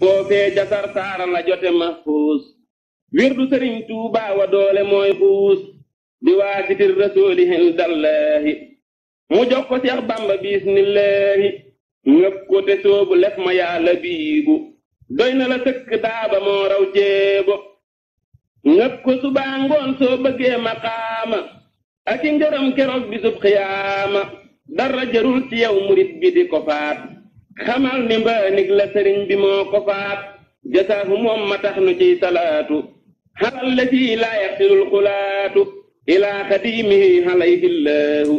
foofee jasar saara la jote mahfuus wirdu sëriñ Tuubaa wa doole mooy xuus di waasitir rasuuli hindallaahi mu jox ko Seex Bamba bismillaahi ngëp ko te soobu lef ma yàlla biibu doy na la sëkk daaba moo raw jéebo ngëp ko subaa ngoon soo bëggee maqaama ak i ngërëm keroog bisub xiyaama dara jarul ci yow murit bi di ko faat xamal ni mbaanig la sëriñ bi moo ko faat jasaahu moom ma tax nu ciy salaatu xalal la fii laa yaxsilul xulaatu ilaa xadiimihi alayhillaahu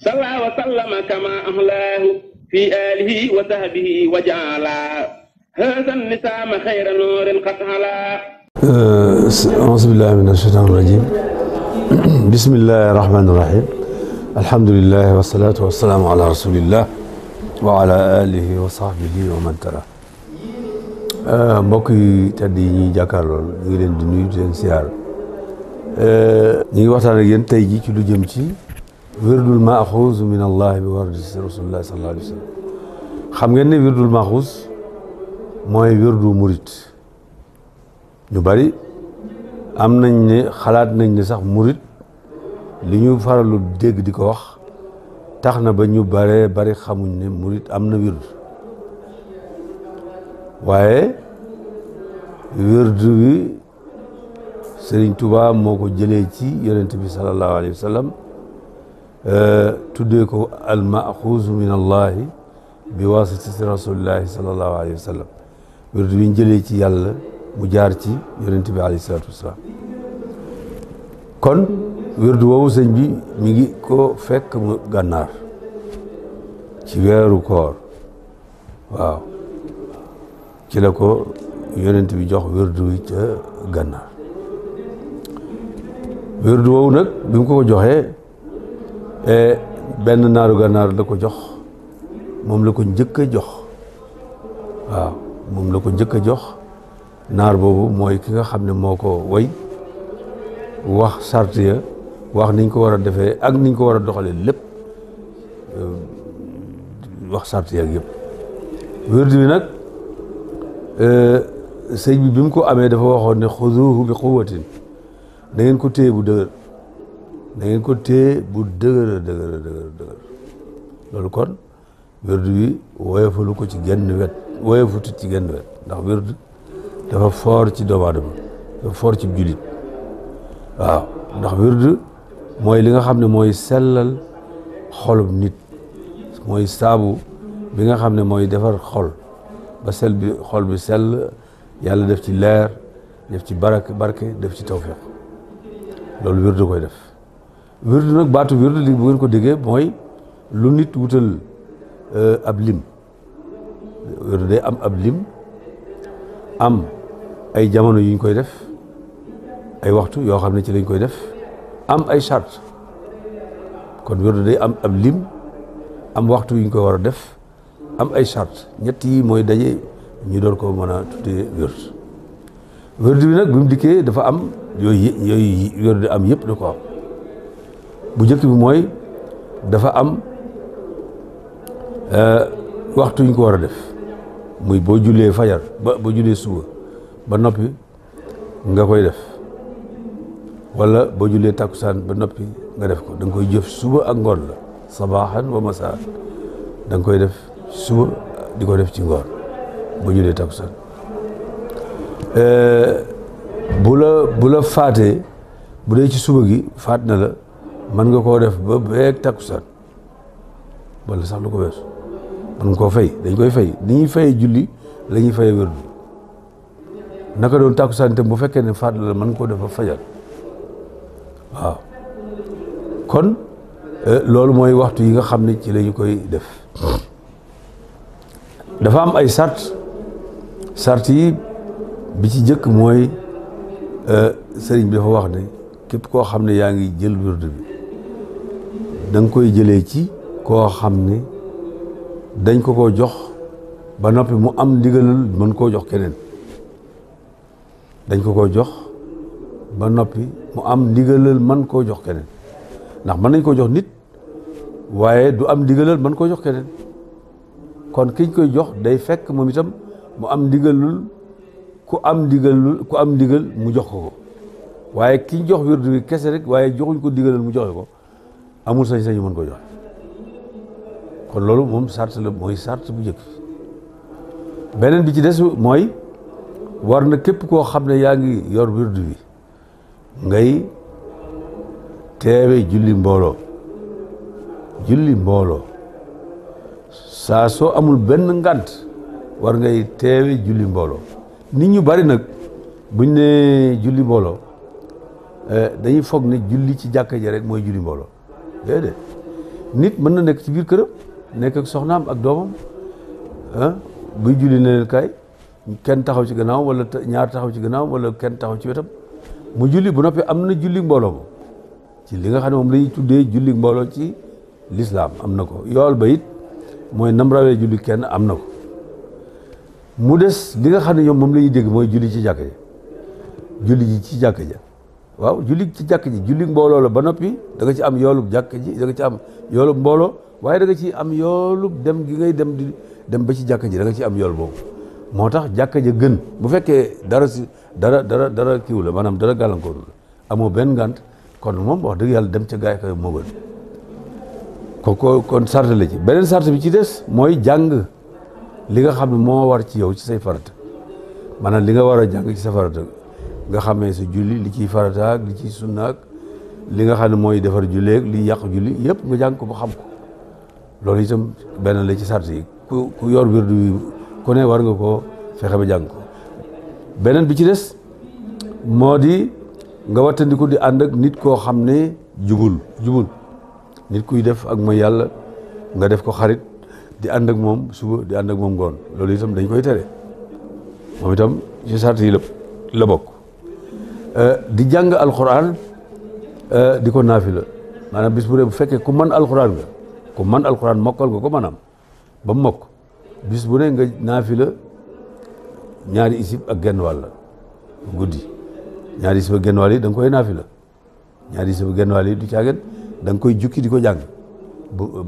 sallaa wa sallama kama ahlaahu fi aalihi wa sahbihi wa jaalaa haasan nisaama xayra noorin qad halaa auzu billaahi mina shaytaani rajiim bismillaahi rahmaani rahiim alhamdulillaahi wassalaatu wassalaamu alaa rasuulillaah wa alaa aalihi wa sahbihi wa man tala mbokk yi tedd yi ñuy jàkkaarlool ñu ngi leen di nuyu di leen siyaar ñu ngi waxtaan ak yéen tey ji ci lu jëm ci wirdul maaxuuz min allah bi wardi rasulillahi sallallahu alayhi wa sallam xam ngeen ne wirdul maaxuuz mooy wirdu murit ñu bari am nañ ne xalaat nañ ne sax murit li ñu faralu dégg di ko wax tax na ba ñu bari xamuñ ne murit am na wird waaye wird wi Sëriñ Tuubaa moo ko jëlee ci yonent bi sallallahu alayhi wa sallam tuddee ko al maaxuuz min allahi bi wasitati rasulillahi sallallahu alayhi wa sallam wird wi ñu jëlee ci yàlla mu jaar ci yonent bi alayhi salaatu wasalaam kon wird woowu sëñ bi mi ngi ko fekk mu gànnaar ci weeru koor waaw ci la ko yonent bi jox wird wi ca gànnaar wird woowu nag bi mu ko joxee benn naaru gànnaar la ko jox moom la ko njëkk a jox waaw moom la ko njëkk a jox naar boobu mooy ki nga xam ne moo ko woy wax sart ya wax niñ ko war a defee ak niñ ko war a doxalee lépp wax sart ya ak yëpp wird bi nag sëñ bi mu ko amee dafa waxoon ne xuduuhu bi quwwatin da ngeen ko téye bu dëgër da ngeen ko téye bu dëgër loolu kon wird bi woyofalu ko ci genn wet woyofutut ci genn wet ndax wird dafa foor ci doomu aadama dafa foor ci jullit waaw ndax wird mooy li nga xam ne mooy sellal xolub nit mooy saabu bi nga xam ne mooy defar xol ba xol bi sell yàlla def ci leer def ci barke def ci tawfiq loolu wird koy def wird nag baatu wird li bu ngeen ko déggee mooy lu nit wutal ab lim wird day am ab lim am ay jamono yu ñu koy def ay waxtu yoo xam ne ci lañ koy def am ay charte kon wird day am ab lim am waxtu yu ñu koy war a def am ay charte ñett yi mooy daje ñu door ko mën a tuddee wird wird bi nag bi mu dikkee dafa am yooyu wird am yëpp da ko am bu njëkk bi mooy dafa am waxtu yu ñu ko war a def muy boo jullee fajar boo jullee suba ba noppi nga koy def wala boo jullee takkusaan ba noppi nga def ko da nga koy jëf suba ak ngoon la sabaaxan wa masaan da nga koy def suba di ko def ci ngoon boo jullee takkusaan bu la faatee bu dee ci suba gi faat na la mën nga koo def ba beeg takkusaan wala sax lu ko weesu mën nga koo fay dañ koy fay ni ñuy fayee julli la ñuy fayee wird naka doon takkusaan itam bu fekkee ne faat la mën nga koo def ba fajar waaw kon loolu mooy waxtu yi nga xam ne ci la ñu koy def dafa am ay sart yi bi ci jëkk mooy sëriñ bi dafa wax ne képp koo xam ne yaa ngi jël wird bi da nga koy jëlee ci koo xam ne dañ ko jox ba noppi mu am ndigalal mën koo jox keneen dañ ko jox ba noppi mu am ndigalal mën koo jox keneen ndax mën nañ koo jox nit waaye du am ndigalal mën koo jox keneen kon kiñ koy jox day fekk moom itam mu am ndigalul ku am ndigal mu jox ko waaye ki jox wirdu bi kese rek waaye joxuñ ko ndigalal mu joxe ko amul sañ-sañ mën ko joxe kon loolu moom sart la mooy sart bu njëkk beneen bi ci des mooy war na képp koo xam ne yaa ngi yor wirdu bi ngay teewe julli mbooloo saa soo amul benn ngant war ngay teewe julli mbooloo nit ñu bari nag buñ ne julli mbooloo dañuy foog ne julli ci jàkka ji rek mooy julli mbooloo déedéet nit mën na nekk ci biir këram nekk ak soxnaam ak doomam buy julli ne leen kaay kenn taxaw ci gannaaw wala ñaar taxaw ci gannaaw wala kenn taxaw ci wetam mu julli bu noppee am na julli mbooloo moom ci li nga xam ne moom la ñuy tuddee julli mbooloo ci lislaam am na ko yool ba it mooy nam rawee julli kenn am na ko mu des li nga xam ne ñoom moom la ñuy dégg mooy julli ci jàkka ja julli ji ci jàkka ja waaw julli ci jàkka ji julli mbooloo la ba noppi da nga ci am yoolub jàkka ji da nga ci am yoolub mbooloo waaye da nga ci am yoolub dem gi ngay dem ba ci jàkka ji da nga ci am yool boobu moo tax jàkka ja gën bu fekkee dara kiiw la maanaam dara gàllankooru la amoo benn ngànt kon moom wax dëgg yàlla dem ca gaay ka moo gën kon sart la ci beneen sart bi ci des mooy jàng li nga xam ne moo war ci yow ci say farata maanaam li nga war a jàng ci sa farata nga xamee sa julli li ciy farata ak li ciy sunna ak li nga xam ne mooy defar julli ak li yàq julli yëpp nga jàng ko ba xam ko loolu itam benn la ci sart yi ku yor wirdu bi ku ne war nga koo fexe ba jàng ko beneen bi ci des moo di nga wattandiku di ànd ak nit koo xam ne jubul nit kuy def ak mooy yàlla nga def ko xarit di ànd ak moom suba di ànd ak moom ngoon loolu itam dañ koy tere moom itam ci sart yi la bokk di jàng alxuraan di ko naafila maanaam bis bu ne bu fekkee ku mën alxuraan mokkal nga ko maanaam ba mu mokk bis bu ne nga naafila ñaari isib ak genn wàll guddi ñaari isib ak genn wàll yi da nga koy naafila ñaari isib ak genn wàll yi du caagen da nga koy jukki di ko jàng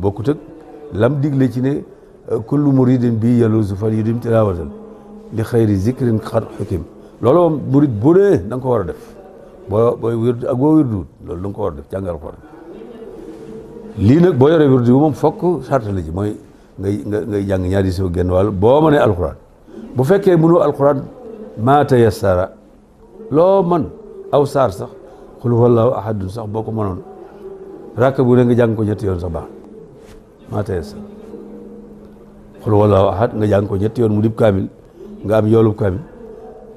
bokkut ak lam digle ci ne kullu muridin bi yaluzu fal yudim tilawatan li xayri zikrin xat xukim loolu moom murid bu ne da nga ko war a def booy wirdu ak boo wirdu loolu da nga ko war a def jàng alxuraan lii nag boo yoree wirdu bi moom fokk sart la ci mooy ngay jàng ñaari isib ak genn wàll boo mënee alxuraan bu fekkee mënoo alxuraan maa tayassara loo man aw saar sax xul huwallaahu ahadun sax boo ko mënoon rakk bu ne nga jàng ko ñetti yoon sax baax maa tayassara xul huwallaahu ahad nga jàng ko ñetti yoon mu dib kaamil nga am yoolub kaamil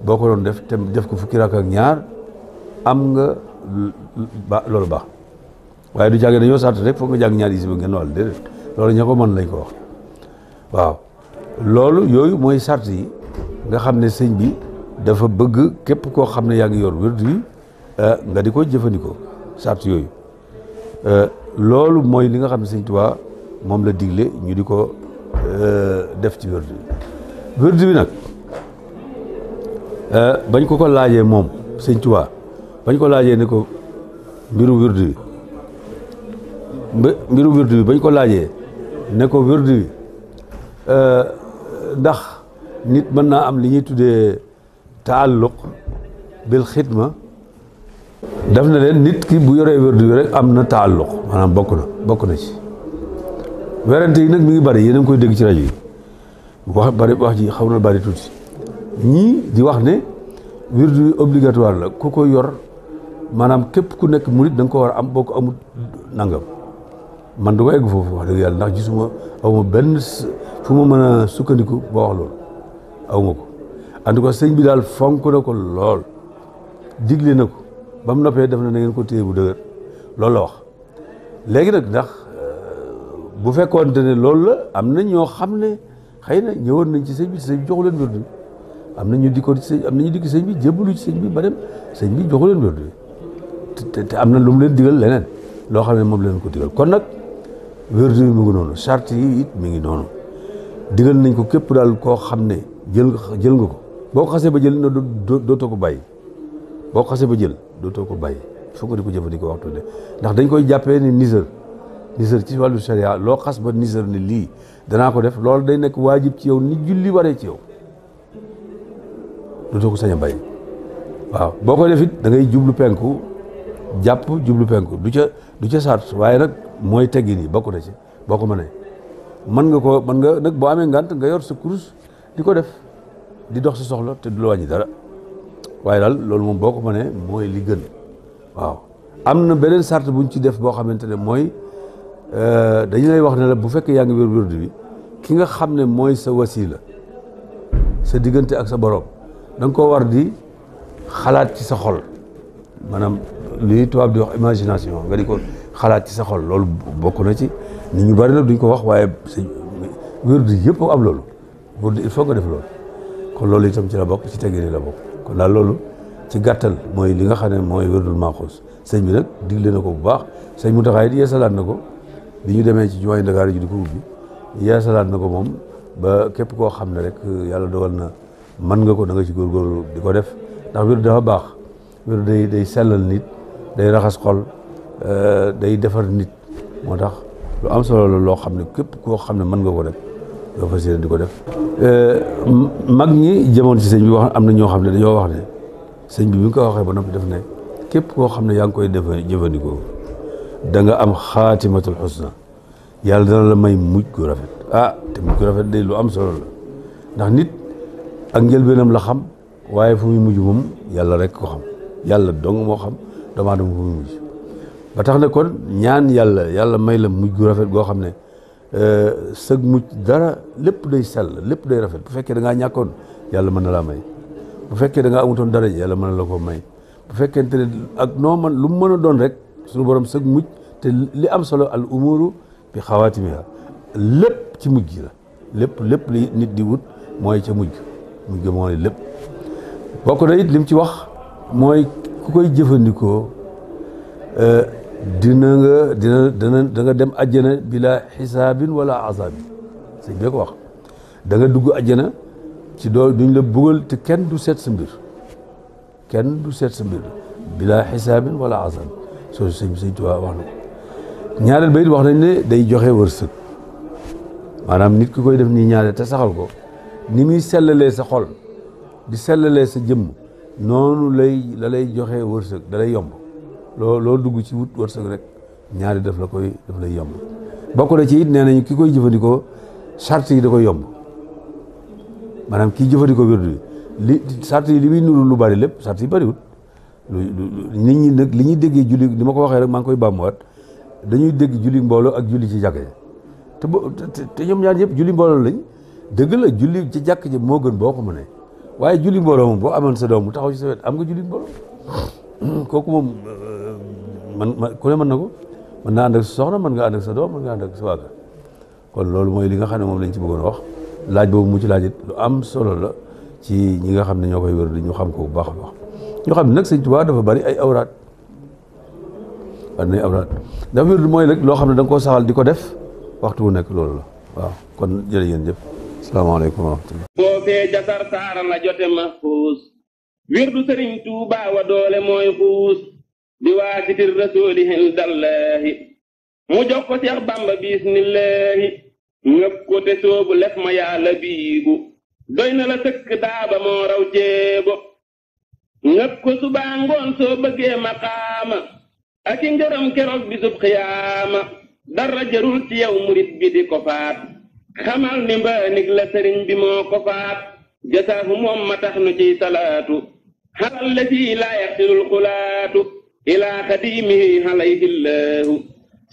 boo ko doon def ko fukki rakk ak ñaar am nga loolu baax waaye du jàngee dañoo sart rek foog nga jàng ñaar isib ak genn wàll déedéet loolu ña ko mën lañ ko wax waaw loolu yooyu mooy sart yi nga xam ne sëñ bi dafa bëgg képp koo xam ne yaa ngi yor wirdu yi nga di ko jëfandikoo sart yooyu loolu mooy li nga xam ne sëñ Tuubaa moom la digle ñu di ko def ci wirdu bi nag bañ ko laajee moom sëñ Tuubaa bañ ko laajee ne ko mbiru wirdu bi bañ ko laajee ne ko wirdu bi ndax nit mën naa am li ñuy tuddee taalluq bil xidma daf na leen nit ki bu yoree wirdu bi rek am na taalluq maanaam bokk na ci werante yi nag mi ngi bari yéen a ngi koy dégg ci rajo yi wax ji xaw na bari tuuti ñii di wax ne wirdu bi obligatoire la ku ko yor maanaam képp ku nekk murit da nga ko war a am boo ko amul nangam man du ko egg foofu wax dëgg yàlla ndax gisuma awma benn fu ma mën a sukkandiku boo wax loolu awma ko en tout cas sëñ bi daal fonk na ko lool digle na ko ba mu noppee def na ngeen ko téye bu dëgër loolu la wax léegi nag ndax bu fekkoonte ne loolu la am na ñoo xam ne xëy na ñëwoon nañ ci sëñ bi joxu leen wirdu am na ñu dikkoon ci sëñ am na ñu dikk sëñ bi jébbalu ci sëñ bi ba dem sëñ bi joxu leen wirdu te am na lu mu leen digal leneen loo xam ne moom leen ko digal kon nag wirdu bi mu ngi noonu charte yi it mi ngi noonu digal nañ ko képp daal koo xam ne jël nga ko boo ko xasee ba jël na dootoo ko bàyyi boo ko xasee ba jël dootoo ko bàyyi foog nga di ko jëfandikoo waxtu ne ndax dañ koy jàppee ni nisër ci wàllu sharia loo xas ba nisër ni lii danaa ko def loolu day nekk waajib ci yow ni julli waree ci yow dootoo ko sañ a bay waaw boo koy def it da ngay jublu penku jàpp jublu penku du ca sart waaye nag mooy teggin yi bokk na ci boo ko mënee mën nga nag boo amee ngant nga yor sa kurus di ko def di dox sa soxla te du la wàññi dara waaye daal loolu moom boo ko mënee mooy li gën waaw am na beneen sart buñ ci def boo xamante ne mooy dañu lay wax ne la bu fekkee yaa ngi wér wérdu bi ki nga xam ne mooy sa wasila sa diggante ak sa borom da nga koo war di xalaat ci sa xol maanaam li tubaab di wax imagination nga di ko xalaat ci sa xol loolu bokk na ci nit ñu bari nag duñ ko wax waaye sa wérdu yëpp am loolu wérdu il faut nga def loolu kon loolu itam ci la bokk ci teggin la bokk kon daal loolu ci gàttal mooy li nga xam ne mooy wérdul maaxuus sëñ bi nag digle na ko bu baax sëñ mu taxaay yeesalaat na ko bi ñu demee ci jumaay Ndakaar ji di ko ubbi yeesalaat na ko moom ba képp koo xam ne rek yàlla dogal na mën nga ko da nga ci góorgóorlu di ko def ndax wérdu dafa baax wérdu day sellal nit day raxas xol day defar nit moo tax lu am solo la loo xam ne képp koo xam ne mën nga ko def doo fas yéene di ko def mag ñi jëmoon ci sëñ bi wax am na ñoo xam ne dañoo wax ne sëñ bi nga ko waxee ba noppi def ne képp koo xam ne yaa ngi koy jëfandikoo da nga am xaatimatul xusna yàlla dana la may mujj gu rafet te mujj gu rafet day lu am solo la ndax nit ak njëlbeenam la xam waaye fu muy mujj moom yàlla rek ko xam yàlla dong moo xam doomu aadama fu muy mujj ba tax na kon ñaan yàlla may la mujj gu rafet goo xam ne sëg mujj dara lépp day sell lépp day rafet bu fekkee da ngaa ñàkkoon yàlla mën na laa may bu fekkee da ngaa amutoon dara yàlla mën na la ko may bu fekkente ne ak noo man lu mu mën a doon rek suñu borom sëg mujj te li am solo al umuru bi xawaatimiha lépp ci mujj la lépp li nit di wut mooy ca mujj mooy lépp bokk na it lim ci wax mooy ku koy jëfandikoo da nga dem àjjana bila xisaabin wala azaabin sëñ bi ko wax da nga dugg àjjana ci doo duñ la buggal te kenn du seet sa mbir bila xisaabin wala azaabin soo sëñ Tuubaa wax na ko ñaareel ba it wax nañ ne day joxe wërsëg maanaam nit ki koy def nii ñaareel te saxal ko ni muy sellalee sa xol di sellalee sa jëmm noonu la lay joxe wërsëg da lay yomb loo dugg ci wut wërsëg rek ñaari daf lay yomb bokk na ci it nee nañu ki koy jëfandikoo charte yi da koy yomb maanaam kii jëfandikoo wérdu li charte yi li muy nuru lu bari lépp charte yi bariwut nit ñi nag li ñuy déggee julli ni ma ko waxee rek maa ngi koy bàmmuwaat dañuy dégg julli mbooloo ak julli ci jàkk ji te ñoom ñaar ñëpp julli mbooloo lañ dëgg la julli ci jàkk ji moo gën boo ko mënee waaye julli mbooloo moom boo amoon sa doom mu taxaw ci sa wet am nga julli mbooloo kooku moom ku ne mën na ko mën naa ànd ak sa soxna mën nga ànd ak sa doom mën nga ànd ak sa waaga kon loolu mooy li nga xam ne moom lañ ci bëggoon wax laaj boobu mu ci laaj it lu am solo la ci ñi nga xam ne ñoo koy wér di ñu xam ko bu baax a baax ñu xam ne nag sëñ Tuubaa dafa bari ay awraat dafa wér mooy rek loo xam ne da nga koo saxal di ko def waxtu wu nekk loolu la waaw kon jërë ngeen jëf salaamaaleykum wa rahmatullah foofee jasar saara la jote mahfuus wirdu sëriñ Tuubaa wa doole mooy xuus di waasitir rasuuli hindallaahi mu jox ko Seex Bamba bismillaahi ngëp ko te soobu lef ma yàlla biibu doy na la sëkk daaba moo raw jéebo ngëp ko subaa ngoon soo bëggee maqaama ak i ngërëm keroog bisub xiyaama dara jarul ci yow murit bi di ko faat xamal ni mbaanig la sëriñ bi moo ko faat jasaahu moom ma tax nu ciy salaatu xalal la ci laa yaxsilul xulaatu ilaa xadiimihi alayhillaahu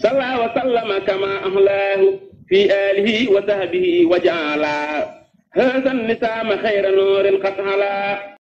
sallaa wa sallama kama ahlaahu fi aalihi wa sahbihi wa jaalaa haasan nisaama xayra noorin qad halaa